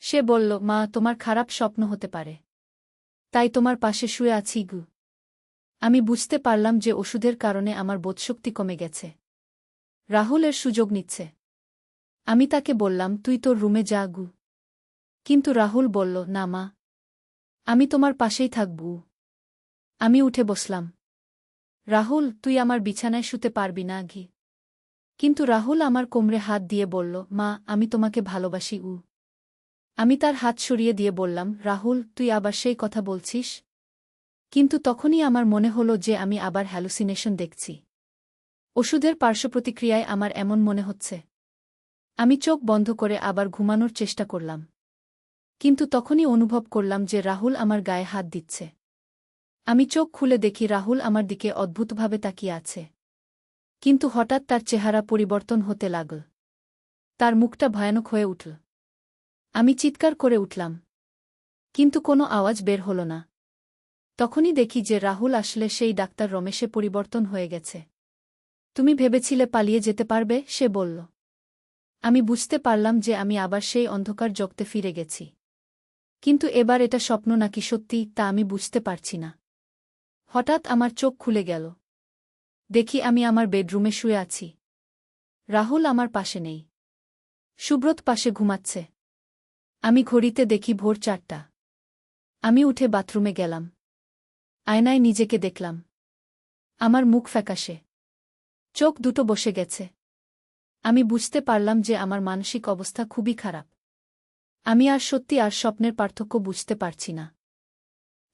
সে বলল, মা, তোমার খারাপ স্বপ্ন হতে পারে, তাই তোমার পাশে শুয়ে আছি গু। আমি বুঝতে পারলাম যে ওষুধের কারণে আমার বোধশক্তি কমে গেছে। রাহুল এর সুযোগ নিচ্ছে। আমি তাকে বললাম, তুই তোর রুমে যা গু। কিন্তু রাহুল বলল, না মা, আমি তোমার পাশেই থাকব। আমি উঠে বসলাম। রাহুল, তুই আমার বিছানায় শুতে পারবি না ঘি। কিন্তু রাহুল আমার কোমরে হাত দিয়ে বলল, মা, আমি তোমাকে ভালোবাসি উ। আমি তার হাত সরিয়ে দিয়ে বললাম, রাহুল, তুই আবার সেই কথা বলছিস? কিন্তু তখনই আমার মনে হলো যে আমি আবার হ্যালুসিনেশন দেখছি। ওষুধের পার্শ্বপ্রতিক্রিয়ায় আমার এমন মনে হচ্ছে। আমি চোখ বন্ধ করে আবার ঘুমানোর চেষ্টা করলাম। কিন্তু তখনই অনুভব করলাম যে রাহুল আমার গায়ে হাত দিচ্ছে। আমি চোখ খুলে দেখি রাহুল আমার দিকে অদ্ভুতভাবে তাকিয়ে আছে। কিন্তু হঠাৎ তার চেহারা পরিবর্তন হতে লাগল। তার মুখটা ভয়ানক হয়ে উঠল। আমি চিৎকার করে উঠলাম। কিন্তু কোনো আওয়াজ বের হল না। তখনই দেখি যে রাহুল আসলে সেই ডাক্তার রমেশে পরিবর্তন হয়ে গেছে। তুমি ভেবেছিলে পালিয়ে যেতে পারবে, সে বলল। আমি বুঝতে পারলাম যে আমি আবার সেই অন্ধকার জগতে ফিরে গেছি। কিন্তু এবার এটা স্বপ্ন নাকি সত্যি তা আমি বুঝতে পারছি না। হঠাৎ আমার চোখ খুলে গেল। দেখি আমি আমার বেডরুমে শুয়ে আছি। রাহুল আমার পাশে নেই। সুব্রত পাশে ঘুমাচ্ছে। আমি ঘড়িতে দেখি ভোর 4টা। আমি উঠে বাথরুমে গেলাম। আয়নায় নিজেকে দেখলাম। আমার মুখ ফ্যাকাশে। চোখ দুটো বসে গেছে। আমি বুঝতে পারলাম যে আমার মানসিক অবস্থা খুবই খারাপ। আমি আর সত্যি আর স্বপ্নের পার্থক্য বুঝতে পারছি না।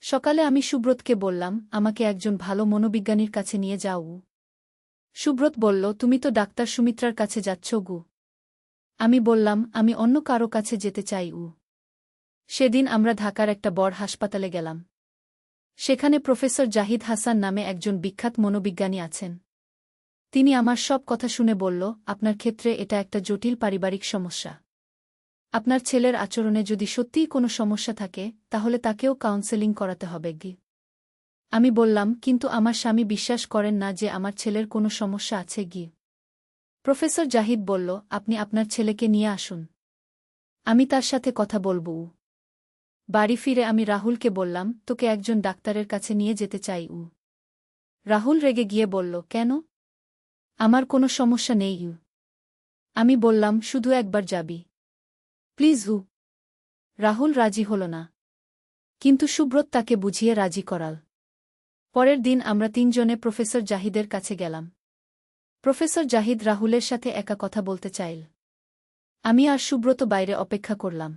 সকালে আমি সুব্রতকে বললাম, আমাকে একজন ভালো মনোবিজ্ঞানীর কাছে নিয়ে যাও। সুব্রত বলল, তুমি তো ডাক্তার সুমিত্রার কাছে যাচ্ছ গু। আমি বললাম, আমি অন্য কারো কাছে যেতে চাই উ। সেদিন আমরা ঢাকার একটা বড় হাসপাতালে গেলাম। সেখানে প্রফেসর জাহিদ হাসান নামে একজন বিখ্যাত মনোবিজ্ঞানী আছেন। তিনি আমার সব কথা শুনে বলল, আপনার ক্ষেত্রে এটা একটা জটিল পারিবারিক সমস্যা। আপনার ছেলের আচরণে যদি সত্যিই কোনো সমস্যা থাকে তাহলে তাকেও কাউন্সেলিং করাতে হবে গি। আমি বললাম, কিন্তু আমার স্বামী বিশ্বাস করেন না যে আমার ছেলের কোনো সমস্যা আছে গি। প্রফেসর জাহিদ বলল, আপনি আপনার ছেলেকে নিয়ে আসুন। আমি তার সাথে কথা বলব। বাড়ি ফিরে আমি রাহুলকে বললাম, তোকে একজন ডাক্তারের কাছে নিয়ে যেতে চাই উ। রাহুল রেগে গিয়ে বলল, কেন? আমার কোনো সমস্যা নেই উ। আমি বললাম, শুধু একবার যাবি প্লিজ উ। রাহুল রাজি হল না। কিন্তু সুব্রত তাকে বুঝিয়ে রাজি করাল। পরের দিন আমরা 3 জনে প্রফেসর জাহিদের কাছে গেলাম। প্রফেসর জাহিদ রাহুলের সাথে একা কথা বলতে চাইল। আমি আর সুব্রত বাইরে অপেক্ষা করলাম।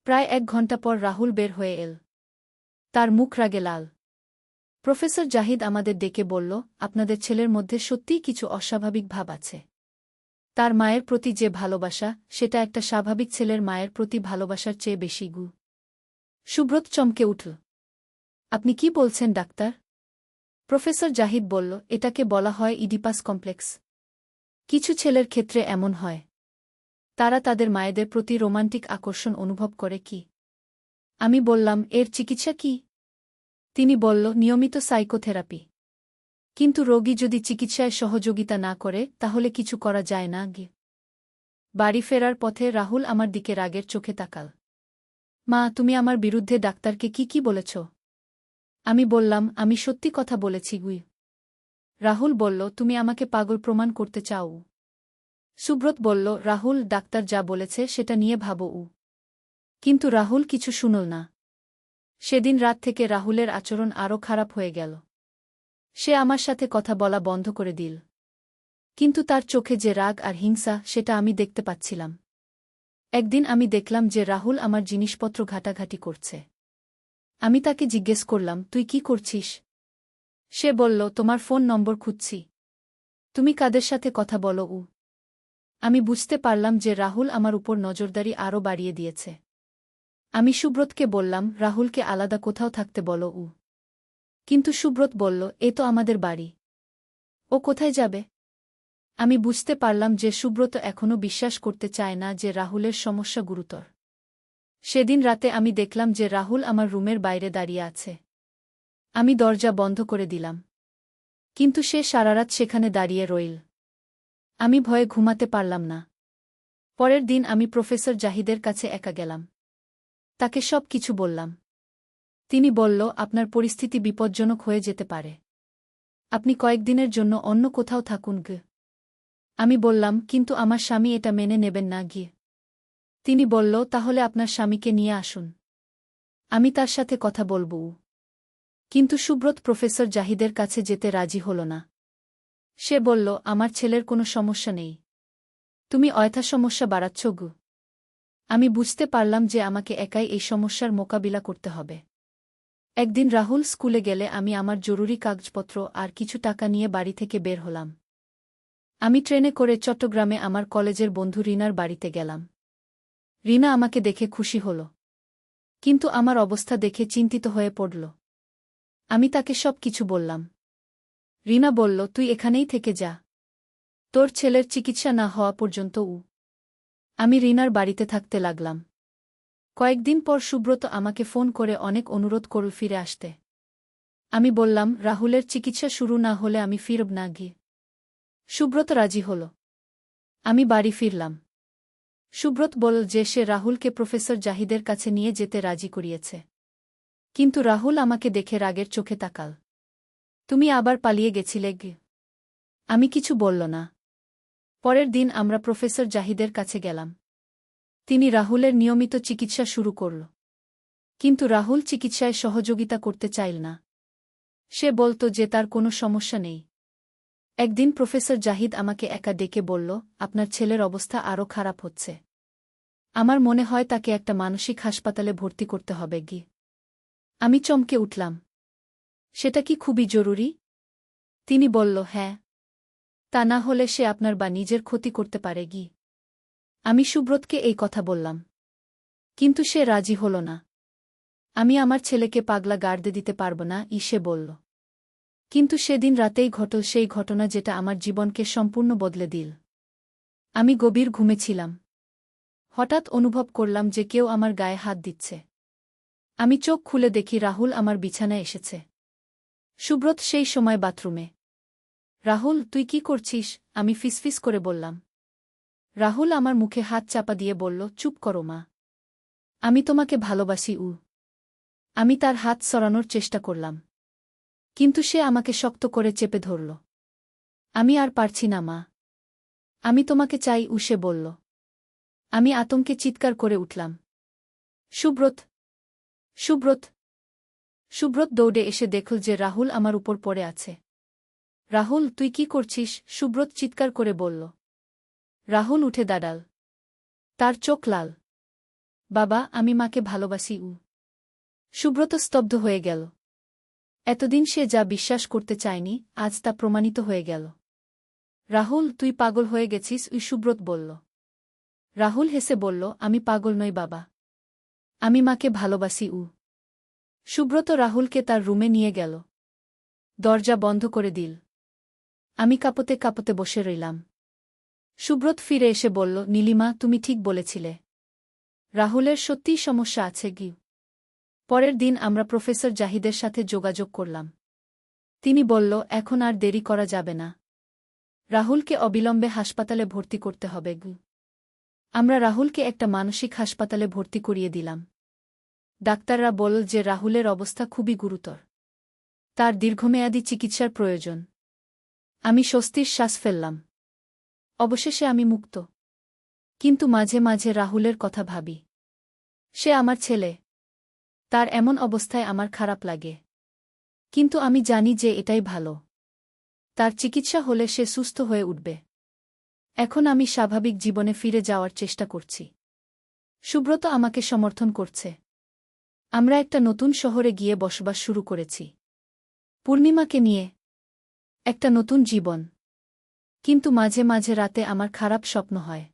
প্রায় 1 ঘণ্টা পর রাহুল বের হয়ে এল। তার মুখ রাগে লাল। প্রফেসর জাহিদ আমাদের ডেকে বলল, আপনাদের ছেলের মধ্যে সত্যিই কিছু অস্বাভাবিক ভাব আছে। তার মায়ের প্রতি যে ভালোবাসা, সেটা একটা স্বাভাবিক ছেলের মায়ের প্রতি ভালোবাসার চেয়ে বেশি গু। সুব্রত চমকে উঠল। আপনি কি বলছেন ডাক্তার? প্রফেসর জাহিদ বলল, এটাকে বলা হয় ইডিপাস কমপ্লেক্স। কিছু ছেলের ক্ষেত্রে এমন হয়। তারা তাদের মায়েদের প্রতি রোমান্টিক আকর্ষণ অনুভব করে কি। আমি বললাম, এর চিকিৎসা কি? তিনি বলল, নিয়মিত সাইকোথেরাপি। কিন্তু রোগী যদি চিকিৎসায় সহযোগিতা না করে তাহলে কিছু করা যায় না গে। বাড়ি ফেরার পথে রাহুল আমার দিকে রাগের চোখে তাকাল। মা, তুমি আমার বিরুদ্ধে ডাক্তারকে কি বলেছ? আমি বললাম, আমি সত্যি কথা বলেছি গুই। রাহুল বলল, তুমি আমাকে পাগল প্রমাণ করতে চাও? সুব্রত বলল, রাহুল, ডাক্তার যা বলেছে সেটা নিয়ে ভাবো উ। কিন্তু রাহুল কিছু শুনল না। সেদিন রাত থেকে রাহুলের আচরণ আরও খারাপ হয়ে গেল। সে আমার সাথে কথা বলা বন্ধ করে দিল। কিন্তু তার চোখে যে রাগ আর হিংসা সেটা আমি দেখতে পাচ্ছিলাম। একদিন আমি দেখলাম যে রাহুল আমার জিনিসপত্র ঘাটাঘাটি করছে। আমি তাকে জিজ্ঞেস করলাম, তুই কি করছিস? সে বলল, তোমার ফোন নম্বর খুঁজছি। তুমি কাদের সাথে কথা বলো উ? আমি বুঝতে পারলাম যে রাহুল আমার উপর নজরদারি আরও বাড়িয়ে দিয়েছে। আমি সুব্রতকে বললাম, রাহুলকে আলাদা কোথাও থাকতে বলো। কিন্তু সুব্রত বলল, এ তো আমাদের বাড়ি, ও কোথায় যাবে? আমি বুঝতে পারলাম যে সুব্রত এখনও বিশ্বাস করতে চায় না যে রাহুলের সমস্যা গুরুতর। সেদিন রাতে আমি দেখলাম যে রাহুল আমার রুমের বাইরে দাঁড়িয়ে আছে। আমি দরজা বন্ধ করে দিলাম। কিন্তু সে সারারাত সেখানে দাঁড়িয়ে রইল। আমি ভয়ে ঘুমাতে পারলাম না। পরের দিন আমি প্রফেসর জাহিদের কাছে একা গেলাম। তাকে সব কিছু বললাম। তিনি বলল, আপনার পরিস্থিতি বিপজ্জনক হয়ে যেতে পারে। আপনি কয়েকদিনের জন্য অন্য কোথাও থাকুন গে। আমি বললাম, কিন্তু আমার স্বামী এটা মেনে নেবেন না গিয়ে। তিনি বলল, তাহলে আপনার স্বামীকে নিয়ে আসুন, আমি তার সাথে কথা বলব। কিন্তু সুব্রত প্রফেসর জাহিদের কাছে যেতে রাজি হল না। সে বলল, আমার ছেলের কোনো সমস্যা নেই, তুমি অযথা সমস্যা বাড়াচ্ছ গু। আমি বুঝতে পারলাম যে আমাকে একাই এই সমস্যার মোকাবিলা করতে হবে। একদিন রাহুল স্কুলে গেলে আমি আমার জরুরি কাগজপত্র আর কিছু টাকা নিয়ে বাড়ি থেকে বের হলাম। আমি ট্রেনে করে চট্টগ্রামে আমার কলেজের বন্ধু রিনার বাড়িতে গেলাম। রিনা আমাকে দেখে খুশি হল, কিন্তু আমার অবস্থা দেখে চিন্তিত হয়ে পড়ল। আমি তাকে সব কিছু বললাম। রিনা বলল, তুই এখানেই থেকে যা, তোর ছেলের চিকিৎসা না হওয়া পর্যন্ত। আমি রিনার বাড়িতে থাকতে লাগলাম। কয়েকদিন পর সুব্রত আমাকে ফোন করে অনেক অনুরোধ করল ফিরে আসতে। আমি বললাম, রাহুলের চিকিৎসা শুরু না হলে আমি ফিরব না গিয়ে। সুব্রত রাজি হল। আমি বাড়ি ফিরলাম। সুব্রত বলল যে সে রাহুলকে প্রফেসর জাহিদের কাছে নিয়ে যেতে রাজি করিয়েছে। কিন্তু রাহুল আমাকে দেখে রাগের চোখে তাকাল। তুমি আবার পালিয়ে গেছিলে গে। আমি কিছু বলল না। পরের দিন আমরা প্রফেসর জাহিদের কাছে গেলাম। তিনি রাহুলের নিয়মিত চিকিৎসা শুরু করল। কিন্তু রাহুল চিকিৎসায় সহযোগিতা করতে চাইল না। সে বলত যে তার কোনো সমস্যা নেই। একদিন প্রফেসর জাহিদ আমাকে একা ডেকে বলল, আপনার ছেলের অবস্থা আরও খারাপ হচ্ছে। আমার মনে হয় তাকে একটা মানসিক হাসপাতালে ভর্তি করতে হবে গি। আমি চমকে উঠলাম। সেটা কি খুবই জরুরি? তিনি বলল, হ্যাঁ, তা না হলে সে আপনার বা নিজের ক্ষতি করতে পারে গি। আমি সুব্রতকে এই কথা বললাম, কিন্তু সে রাজি হল না। আমি আমার ছেলেকে পাগলা গার্দে দিতে পারব না, সে বলল। কিন্তু সেদিন রাতেই ঘটল সেই ঘটনা যেটা আমার জীবনকে সম্পূর্ণ বদলে দিল। আমি গভীর ঘুমেছিলাম। হঠাৎ অনুভব করলাম যে কেউ আমার গায়ে হাত দিচ্ছে। আমি চোখ খুলে দেখি রাহুল আমার বিছানায় এসেছে। সুব্রত সেই সময় বাথরুমে। রাহুল, তুই কি করছিস? আমি ফিসফিস করে বললাম। রাহুল আমার মুখে হাত চাপা দিয়ে বলল, চুপ করো মা, আমি তোমাকে ভালোবাসি। আমি তার হাত সরানোর চেষ্টা করলাম, কিন্তু সে আমাকে শক্ত করে চেপে ধরল। আমি আর পারছি না মা, আমি তোমাকে চাই, সে বলল। আমি আতঙ্কে চিৎকার করে উঠলাম, সুব্রত, সুব্রত! সুব্রত দৌড়ে এসে দেখল যে রাহুল আমার উপর পড়ে আছে। রাহুল, তুই কি করছিস? সুব্রত চিৎকার করে বলল। রাহুল উঠে দাঁড়াল। তার চোখ লাল। বাবা, আমি মাকে ভালোবাসি। সুব্রত স্তব্ধ হয়ে গেল। এতদিন সে যা বিশ্বাস করতে চায়নি, আজ তা প্রমাণিত হয়ে গেল। রাহুল, তুই পাগল হয়ে গেছিস, সুব্রত বলল। রাহুল হেসে বলল, আমি পাগল নই বাবা, আমি মাকে ভালোবাসি। সুব্রত রাহুলকে তার রুমে নিয়ে গেল। দরজা বন্ধ করে দিল। আমি কাঁপতে কাঁপতে বসে রইলাম। সুব্রত ফিরে এসে বলল, নীলিমা, তুমি ঠিক বলেছিলে, রাহুলের সত্যিই সমস্যা আছে গি। পরের দিন আমরা প্রফেসর জাহিদের সাথে যোগাযোগ করলাম। তিনি বলল, এখন আর দেরি করা যাবে না, রাহুলকে অবিলম্বে হাসপাতালে ভর্তি করতে হবে গি। আমরা রাহুলকে একটা মানসিক হাসপাতালে ভর্তি করিয়ে দিলাম। ডাক্তাররা বলল যে রাহুলের অবস্থা খুবই গুরুতর, তার দীর্ঘমেয়াদী চিকিৎসার প্রয়োজন। আমি স্বস্তির শ্বাস ফেললাম। অবশেষে আমি মুক্ত। কিন্তু মাঝে মাঝে রাহুলের কথা ভাবি। সে আমার ছেলে, তার এমন অবস্থায় আমার খারাপ লাগে। কিন্তু আমি জানি যে এটাই ভালো। তার চিকিৎসা হলে সে সুস্থ হয়ে উঠবে। এখন আমি স্বাভাবিক জীবনে ফিরে যাওয়ার চেষ্টা করছি। সুব্রত আমাকে সমর্থন করছে। আমরা একটা নতুন শহরে গিয়ে বসবাস শুরু করেছি, পূর্ণিমাকে নিয়ে। একটা নতুন জীবন। কিন্তু মাঝে মাঝে রাতে আমার খারাপ স্বপ্ন হয়।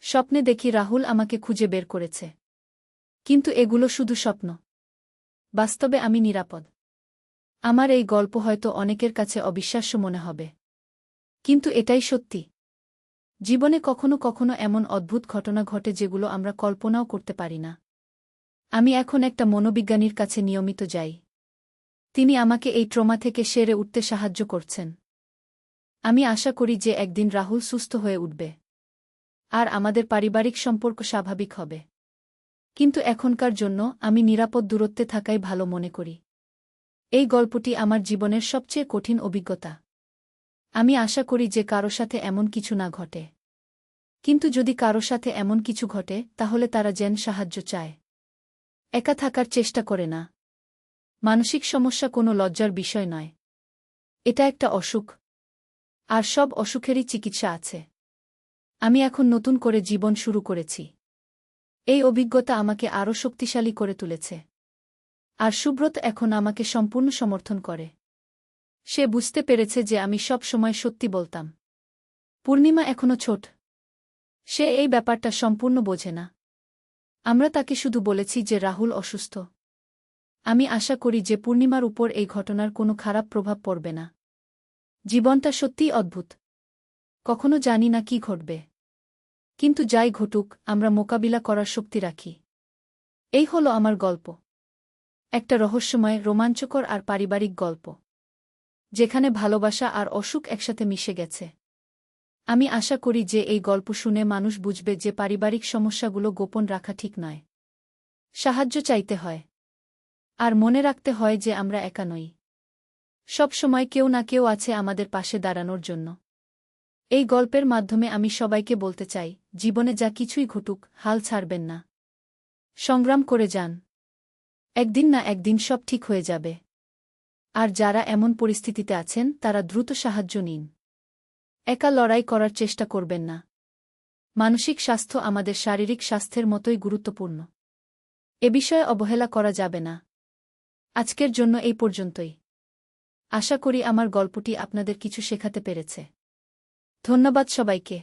স্বপ্নে দেখি রাহুল আমাকে খুঁজে বের করেছে। কিন্তু এগুলো শুধু স্বপ্ন। বাস্তবে আমি নিরাপদ। আমার এই গল্প হয়তো অনেকের কাছে অবিশ্বাস্য মনে হবে। কিন্তু এটাই সত্যি। জীবনে কখনো কখনো এমন অদ্ভুত ঘটনা ঘটে যেগুলো আমরা কল্পনাও করতে পারি না। আমি এখন একটা মনোবিজ্ঞানীর কাছে নিয়মিত যাই। তিনি আমাকে এই ট্রমা থেকে সেরে উঠতে সাহায্য করছেন। আমি আশা করি যে একদিন রাহুল সুস্থ হয়ে উঠবে। আর আমাদের পারিবারিক সম্পর্ক স্বাভাবিক হবে। কিন্তু এখনকার জন্য আমি নিরাপদ দূরত্বে থাকাই ভালো মনে করি। এই গল্পটি আমার জীবনের সবচেয়ে কঠিন অভিজ্ঞতা। আমি আশা করি যে কারো সাথে এমন কিছু না ঘটে। কিন্তু যদি কারো সাথে এমন কিছু ঘটে তাহলে তারা যেন সাহায্য চায়। একা থাকার চেষ্টা করে না। মানসিক সমস্যা কোনো লজ্জার বিষয় নয়। এটা একটা অসুখ। আর সব অসুখেরই চিকিৎসা আছে। আমি এখন নতুন করে জীবন শুরু করেছি। এই অভিজ্ঞতা আমাকে আরও শক্তিশালী করে তুলেছে। আর সুব্রত এখন আমাকে সম্পূর্ণ সমর্থন করে। সে বুঝতে পেরেছে যে আমি সব সময় সত্যি বলতাম। পূর্ণিমা এখনো ছোট। সে এই ব্যাপারটা সম্পূর্ণ বোঝে না। আমরা তাকে শুধু বলেছি যে রাহুল অসুস্থ। আমি আশা করি যে পূর্ণিমার উপর এই ঘটনার কোনো খারাপ প্রভাব পড়বে না। জীবনটা সত্যিই অদ্ভুত। কখনো জানি না কি ঘটবে। কিন্তু যাই ঘটুক আমরা মোকাবিলা করার শক্তি রাখি। এই হলো আমার গল্প। একটা রহস্যময়, রোমাঞ্চকর আর পারিবারিক গল্প। যেখানে ভালোবাসা আর অসুখ একসাথে মিশে গেছে। আমি আশা করি যে এই গল্প শুনে মানুষ বুঝবে যে পারিবারিক সমস্যাগুলো গোপন রাখা ঠিক নয়। সাহায্য চাইতে হয়। আর মনে রাখতে হয় যে আমরা একা নই। সব সময় কেউ না কেউ আছে আমাদের পাশে দাঁড়ানোর জন্য। এই গল্পের মাধ্যমে আমি সবাইকে বলতে চাই, জীবনে যা কিছুই ঘটুক, হাল ছাড়বেন না। সংগ্রাম করে যান। একদিন না একদিন সব ঠিক হয়ে যাবে। আর যারা এমন পরিস্থিতিতে আছেন তারা দ্রুত সাহায্য নিন। একা লড়াই করার চেষ্টা করবেন না। মানসিক স্বাস্থ্য আমাদের শারীরিক স্বাস্থ্যের মতোই গুরুত্বপূর্ণ। এ বিষয়ে অবহেলা করা যাবে না। আজকের জন্য এই পর্যন্তই। আশা করি আমার গল্পটি আপনাদের কিছু শেখাতে পেরেছে। ধন্যবাদ সবাইকে।